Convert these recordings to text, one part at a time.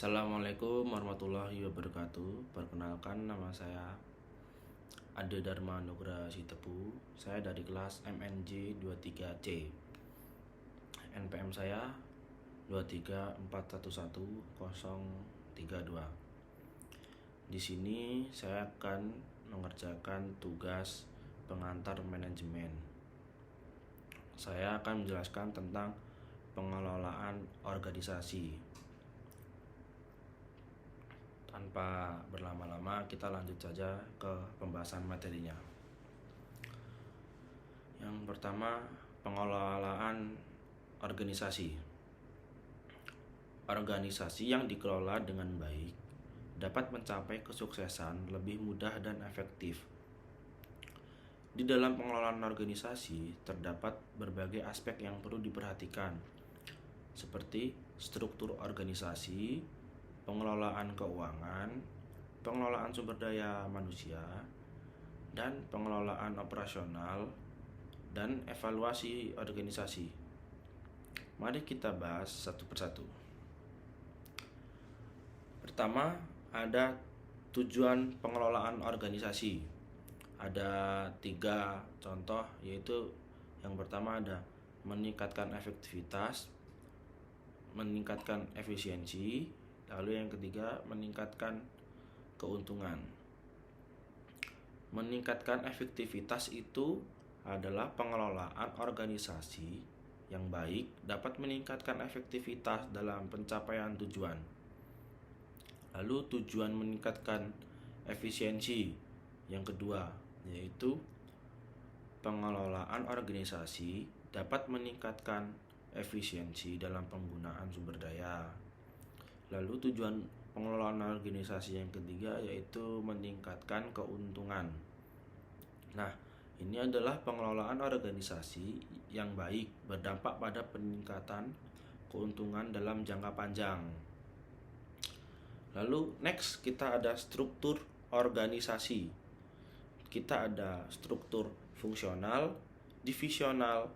Assalamualaikum warahmatullahi wabarakatuh. Perkenalkan, nama saya Ade Dharma Nugraha Sitepu. Saya dari kelas MNJ 23C. NPM saya 234110032. Di sini saya akan mengerjakan tugas pengantar manajemen. Saya akan menjelaskan tentang pengelolaan organisasi. Tanpa berlama-lama, kita lanjut saja ke pembahasan materinya. Yang pertama, pengelolaan organisasi. Organisasi yang dikelola dengan baik dapat mencapai kesuksesan lebih mudah dan efektif. Di dalam pengelolaan organisasi terdapat berbagai aspek yang perlu diperhatikan, seperti struktur organisasi, pengelolaan keuangan, pengelolaan sumber daya manusia, dan pengelolaan operasional dan evaluasi organisasi. Mari kita bahas satu persatu. Pertama, ada tujuan pengelolaan organisasi. Ada 3 contoh, yaitu yang pertama ada meningkatkan efektivitas, meningkatkan efisiensi, lalu yang ketiga meningkatkan keuntungan. Meningkatkan efektivitas itu adalah pengelolaan organisasi yang baik dapat meningkatkan efektivitas dalam pencapaian tujuan. Lalu tujuan meningkatkan efisiensi yang kedua, yaitu pengelolaan organisasi dapat meningkatkan efisiensi dalam penggunaan sumber daya. Lalu tujuan pengelolaan organisasi yang ketiga yaitu meningkatkan keuntungan. Nah, ini adalah pengelolaan organisasi yang baik berdampak pada peningkatan keuntungan dalam jangka panjang. Lalu next kita ada struktur organisasi. Kita ada struktur fungsional, divisional,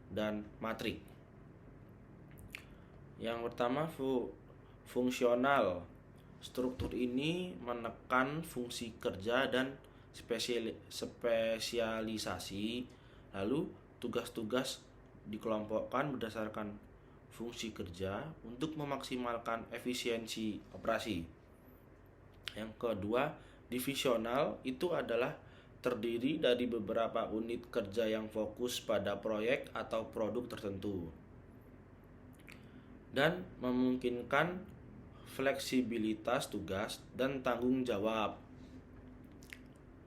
dan matrik. Yang pertama fungsional. Struktur ini menekan fungsi kerja dan spesialisasi. Lalu tugas-tugas dikelompokkan berdasarkan fungsi kerja untuk memaksimalkan efisiensi operasi. Yang kedua, divisional itu adalah terdiri dari beberapa unit kerja yang fokus pada proyek atau produk tertentu dan memungkinkan fleksibilitas tugas dan tanggung jawab.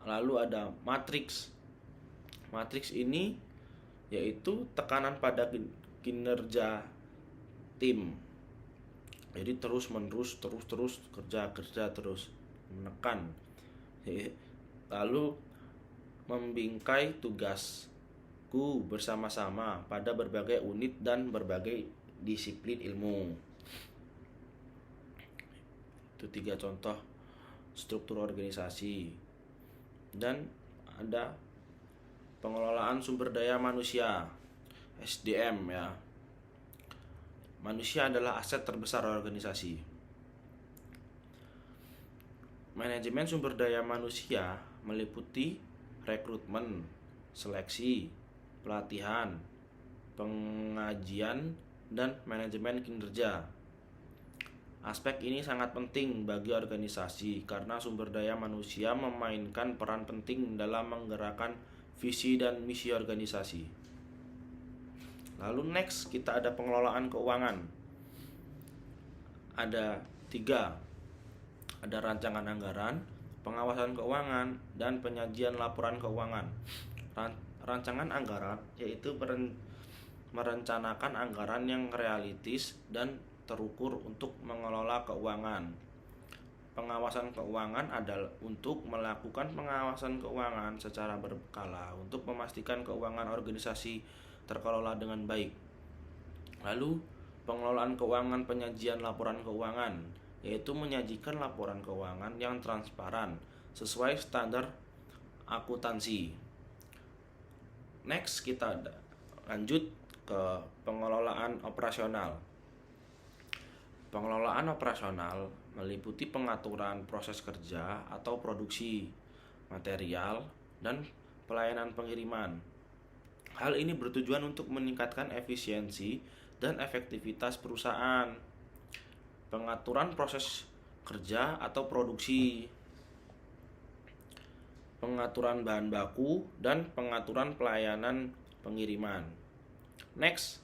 Lalu ada matriks. Matriks ini yaitu tekanan pada kinerja tim. Jadi terus kerja terus menekan. Lalu membingkai tugasku bersama-sama pada berbagai unit dan berbagai disiplin ilmu. Itu 3 contoh struktur organisasi. Dan ada pengelolaan sumber daya manusia, SDM ya. Manusia adalah aset terbesar organisasi. Manajemen sumber daya manusia meliputi rekrutmen, seleksi, pelatihan, pengajian, dan manajemen kinerja. Aspek ini sangat penting bagi organisasi karena sumber daya manusia memainkan peran penting dalam menggerakkan visi dan misi organisasi. Lalu next kita ada pengelolaan keuangan. Ada 3. Ada rancangan anggaran, pengawasan keuangan, dan penyajian laporan keuangan. Rancangan anggaran yaitu merencanakan anggaran yang realistis dan terukur untuk mengelola keuangan. Pengawasan keuangan adalah untuk melakukan pengawasan keuangan secara berkala untuk memastikan keuangan organisasi terkelola dengan baik. Lalu pengelolaan keuangan, penyajian laporan keuangan, yaitu menyajikan laporan keuangan yang transparan sesuai standar akuntansi. Next kita lanjut ke pengelolaan operasional. Pengelolaan operasional meliputi pengaturan proses kerja atau produksi, material, dan pelayanan pengiriman. Hal ini bertujuan untuk meningkatkan efisiensi dan efektivitas perusahaan. Pengaturan proses kerja atau produksi, pengaturan bahan baku, dan pengaturan pelayanan pengiriman. Next,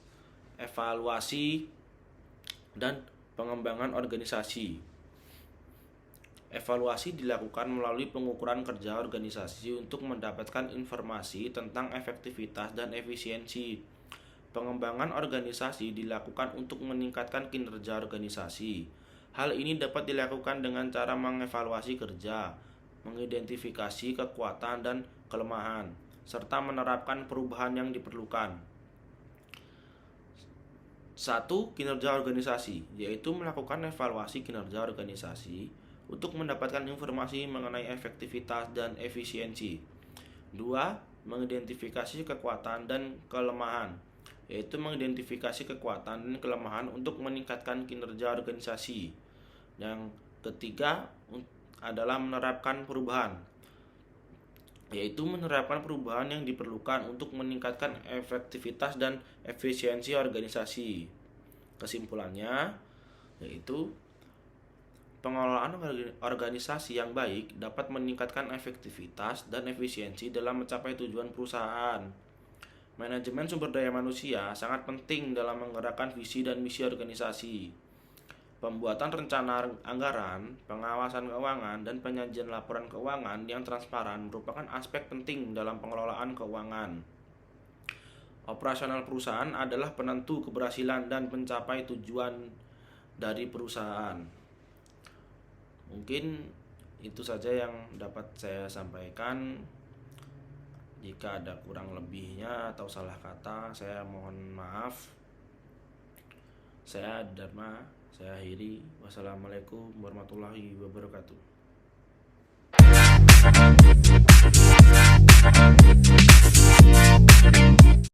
evaluasi dan pengembangan organisasi. Evaluasi dilakukan melalui pengukuran kerja organisasi untuk mendapatkan informasi tentang efektivitas dan efisiensi. Pengembangan organisasi dilakukan untuk meningkatkan kinerja organisasi. Hal ini dapat dilakukan dengan cara mengevaluasi kerja, mengidentifikasi kekuatan dan kelemahan, serta menerapkan perubahan yang diperlukan. 1. Kinerja organisasi, yaitu melakukan evaluasi kinerja organisasi untuk mendapatkan informasi mengenai efektivitas dan efisiensi. 2. Mengidentifikasi kekuatan dan kelemahan, yaitu mengidentifikasi kekuatan dan kelemahan untuk meningkatkan kinerja organisasi. Yang ketiga adalah menerapkan perubahan, yaitu menerapkan perubahan yang diperlukan untuk meningkatkan efektivitas dan efisiensi organisasi. Kesimpulannya, yaitu pengelolaan organisasi yang baik dapat meningkatkan efektivitas dan efisiensi dalam mencapai tujuan perusahaan. Manajemen sumber daya manusia sangat penting dalam menggerakkan visi dan misi organisasi. Pembuatan rencana anggaran, pengawasan keuangan, dan penyajian laporan keuangan yang transparan merupakan aspek penting dalam pengelolaan keuangan. Operasional perusahaan adalah penentu keberhasilan dan mencapai tujuan dari perusahaan. Mungkin itu saja yang dapat saya sampaikan. Jika ada kurang lebihnya atau salah kata, saya mohon maaf. Saya Dharma, saya akhiri. Wassalamualaikum warahmatullahi wabarakatuh.